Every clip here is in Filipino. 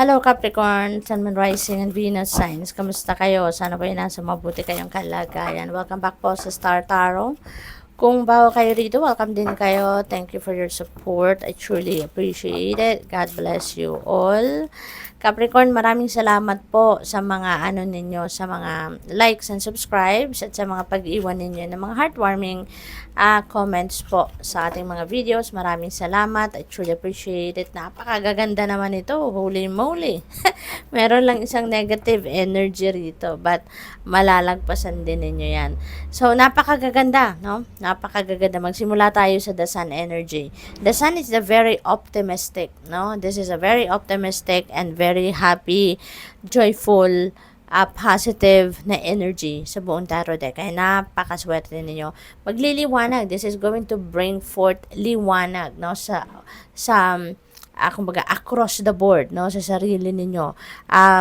Hello Capricorn, Sun, Moon, Rising, and Venus signs. Kamusta kayo? Sana po nasa mabuti kayong kalagayan. Welcome back po sa Star Tarot. Kung bago kayo rito, welcome din kayo. Thank you for your support. I truly appreciate it. God bless you all. Capricorn, maraming salamat po sa mga ninyo, sa mga likes and subscribes at sa mga pag-iwan ninyo ng mga heartwarming comments po sa ating mga videos. Maraming salamat. I truly appreciate it. Napakagaganda naman ito. Holy moly. Meron lang isang negative energy rito, but malalagpasan din ninyo yan. So, napakagaganda, no? Napakagaganda. Magsimula tayo sa the sun energy. The sun is the very optimistic, no? This is a very optimistic and very happy, joyful, positive na energy sa buong tarot deck. Kaya napakaswerte ninyo. Magliliwanag. This is going to bring forth liwanag, no? Sa kumbaga, across the board, no? Sa sarili ninyo.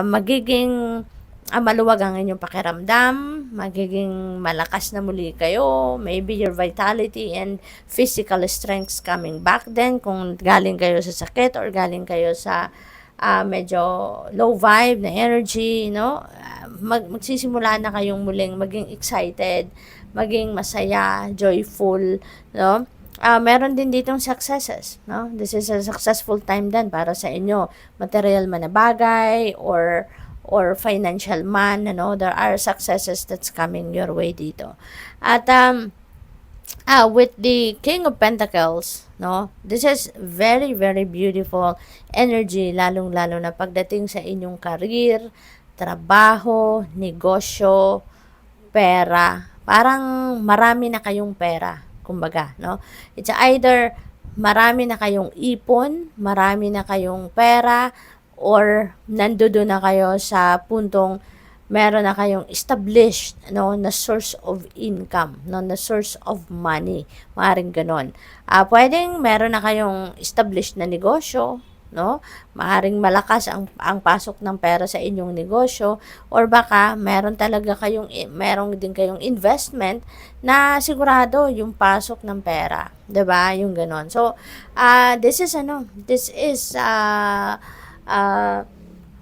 Magiging maluwag ang inyong pakiramdam, magiging malakas na muli kayo, maybe your vitality and physical strengths coming back then, kung galing kayo sa sakit or galing kayo sa medyo low vibe na energy, no? Magsisimula na kayong muling maging excited, maging masaya, joyful, no? Meron din ditong successes, no? This is a successful time din para sa inyo, material man na bagay or financial man, ano, there are successes that's coming your way dito. At with the King of Pentacles, no, this is very, very beautiful energy, lalong-lalo na pagdating sa inyong career, trabaho, negosyo, pera. Parang marami na kayong pera, kumbaga, no? It's either marami na kayong ipon, marami na kayong pera, or nandoon na kayo sa puntong meron na kayong established, no, na source of income, no, na source of money. Maaring ganon. Pwedeng meron na kayong established na negosyo, no? Maaring malakas ang pasok ng pera sa inyong negosyo, or baka meron din kayong investment na sigurado yung pasok ng pera, 'di ba? Yung ganon. So, this is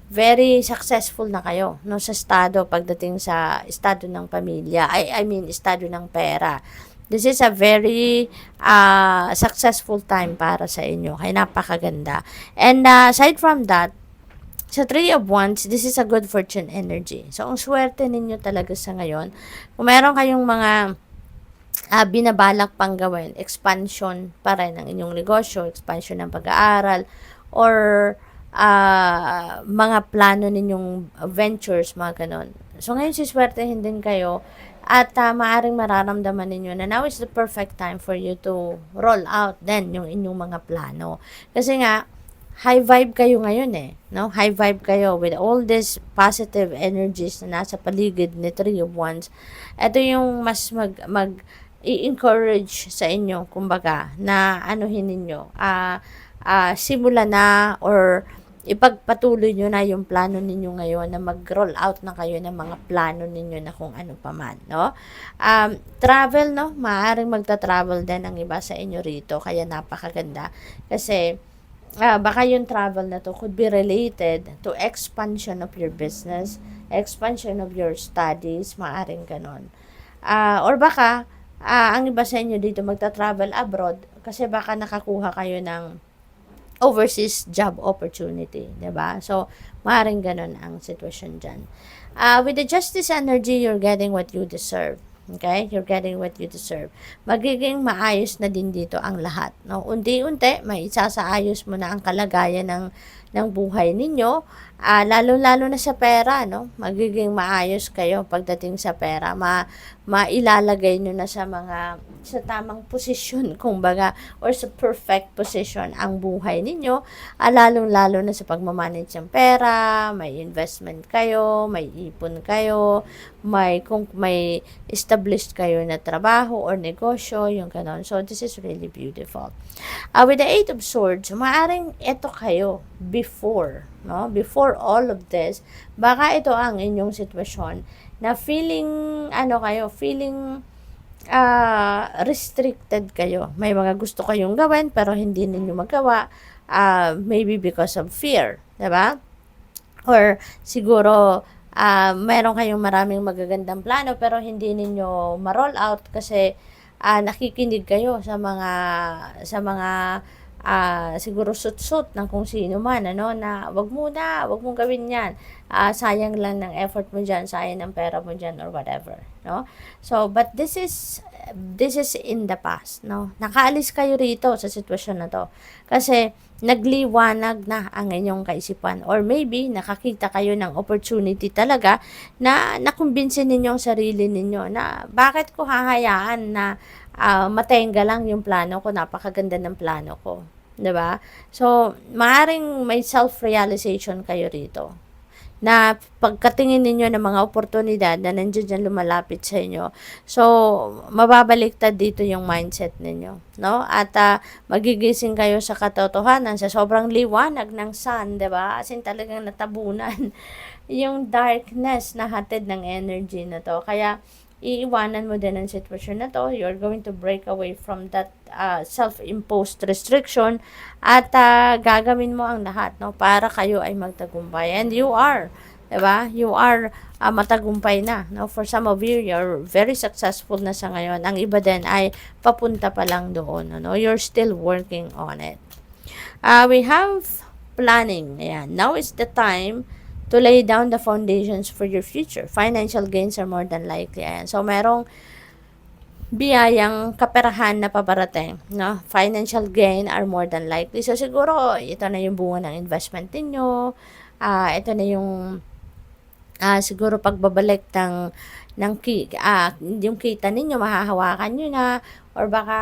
very successful na kayo, no, sa estado pagdating sa estado ng pamilya. I mean estado ng pera. This is a very successful time para sa inyo. Kaya napakaganda. And aside from that, sa Three of Wands, this is a good fortune energy. So, ang swerte ninyo talaga sa ngayon, kung meron kayong mga binabalak pang gawin, expansion pa rin ng inyong negosyo, expansion ng pag-aaral, or mga plano ninyong ventures, mga ganon. So, ngayon siswertehin din kayo at maaring mararamdaman ninyo na now is the perfect time for you to roll out then yung inyong mga plano. Kasi nga, high vibe kayo ngayon no? High vibe kayo with all these positive energies na nasa paligid ni Three of Wands. Ito yung mas i-encourage sa inyo, kumbaga, na anuhin ninyo, simula na or ipagpatuloy nyo na yung plano ninyo ngayon na mag-roll out na kayo ng mga plano ninyo na kung ano pa man, no? Travel, no? Maaaring magta-travel din ang iba sa inyo rito, kaya napakaganda. Kasi, baka yung travel na to could be related to expansion of your business, expansion of your studies, maaaring ganon. Or baka, ang iba sa inyo dito magta-travel abroad kasi baka nakakuha kayo ng overseas job opportunity, 'di ba? So, maaaring ganun ang sitwasyon diyan. With the Justice energy, you're getting what you deserve. Okay? You're getting what you deserve. Magiging maayos na din dito ang lahat, no? Unti-unti, may isasaayos mo na ang kalagayan ng buhay ninyo, lalo-lalo na sa pera, no? Magiging maayos kayo pagdating sa pera. Mailalagay nyo na sa tamang posisyon, kumbaga, or sa perfect position ang buhay ninyo, lalong-lalo na sa pagmamanage ng pera, may investment kayo, may ipon kayo, kung may established kayo na trabaho or negosyo, yung ganon. So, this is really beautiful. With the Eight of Swords, maaaring ito kayo before, no? Before all of this, baka ito ang inyong sitwasyon na feeling restricted kayo. May mga gusto kayong gawin pero hindi ninyo magawa, maybe because of fear, 'di ba? or siguro meron kayong maraming magagandang plano pero hindi ninyo ma-roll out kasi nakikinig kayo sa mga siguro sut-sut ng kung sino man, ano, na wag mong gawin yan, sayang lang ng effort mo dyan, sayang ng pera mo dyan, or whatever, no? So, but this is in the past, no? Nakaalis kayo rito sa sitwasyon na to kasi nagliwanag na ang inyong kaisipan, or maybe nakakita kayo ng opportunity talaga na nakumbinsin ninyo ang sarili ninyo na bakit ko hahayaan na matenga lang yung plano ko, napakaganda ng plano ko, 'di ba? So, maaring may self-realization kayo rito na pagkatingin ninyo ng mga oportunidad na nandiyan dyan lumalapit sa inyo. So, mababaliktad dito yung mindset ninyo, no? At magigising kayo sa katotohanan, sa sobrang liwanag ng sun, 'di ba? As in talagang natabunan yung darkness na hatid ng energy na to. Kaya iiwanan mo din ang sitwasyon na to. You're going to break away from that self-imposed restriction at gagawin mo ang lahat, no, para kayo ay magtagumpay. And you are, diba? You are matagumpay na, no? For some of you, you're very successful na sa ngayon. Ang iba din ay papunta pa lang doon, no? You're still working on it. We have planning. Ayan. Now is the time to lay down the foundations for your future. Financial gains are more than likely. Ayan. So, merong biyayang kaperahan na paparating, no? Financial gain are more than likely. So, siguro, ito na yung bunga ng investment ninyo. Ito na yung siguro pagbabalik yung kita ninyo, mahahawakan nyo na, or baka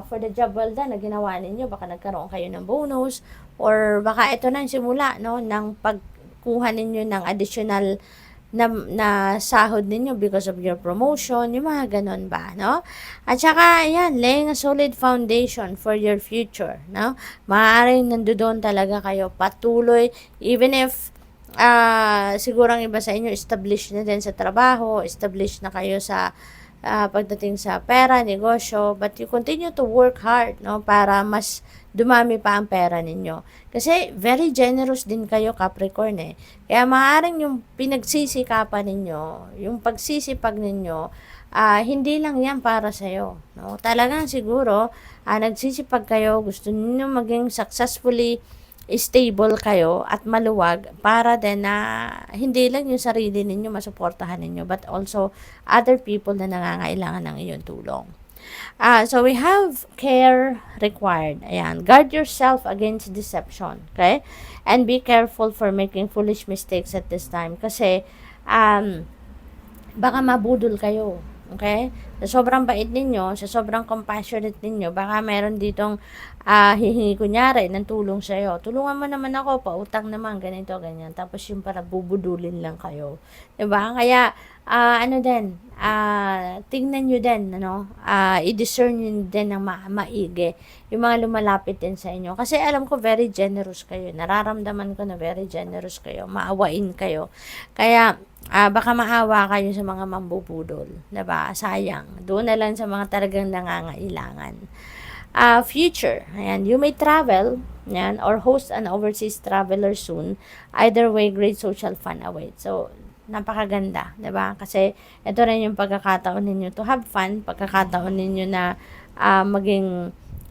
for the job well done na ginawa ninyo, baka nagkaroon kayo ng bonus, or baka ito na yung simula, no, ng pagkuha ninyo ng additional na sahod ninyo because of your promotion, yung mga ganon ba, no? At saka, yan, laying a solid foundation for your future, no? Maaaring nandoon talaga kayo patuloy, even if siguro ang iba sa inyo established na din sa trabaho, established na kayo sa pagdating sa pera, negosyo, but you continue to work hard, no, para mas dumami pa ang pera ninyo. Kasi very generous din kayo, Capricorn, eh. Kaya maaaring yung pinagsisikapan ninyo, yung pagsisipag ninyo, hindi lang yan para sa'yo, no? Talagang siguro, nagsisipag kayo, gusto niyo maging successfully stable kayo at maluwag para din na hindi lang yung sarili ninyo masuportahan ninyo but also other people na nangangailangan ng iyong tulong. So we have care required. Ayan. Guard yourself against deception. Okay? And be careful for making foolish mistakes at this time. Kasi, baka mabudol kayo. Okay? Sa sobrang bait ninyo, sa sobrang compassionate ninyo, baka meron ditong hihingi kunyari ng tulong sa'yo. Tulungan mo naman ako, pautang naman, ganito, ganyan. Tapos yung para bubudulin lang kayo. Diba? Kaya, tingnan nyo din, ano, i-discern nyo din ng maigi yung mga lumalapit din sa inyo. Kasi alam ko, very generous kayo. Nararamdaman ko na very generous kayo. Maawain kayo. Kaya, baka maawa kayo sa mga mambubudol. Diba? Sayang. Doon na lang sa mga talagang nangangailangan. Future. Ayan, you may travel, ayan, or host an overseas traveler soon. Either way, great social fun awaits. So, napakaganda, 'di ba? Kasi ito rin yung pagkakataon ninyo to have fun, pagkakataon ninyo na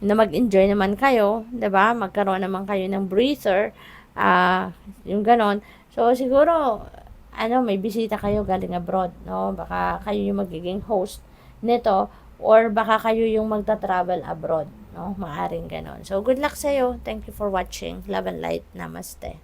mag-enjoy naman kayo, 'di ba? Magkaroon naman kayo ng breather, yung ganon. So siguro may bisita kayo galing abroad, no? Baka kayo yung magiging host nito or baka kayo yung magta-travel abroad, no? Maaring ganon. So good luck sa iyo. Thank you for watching. Love and light. Namaste.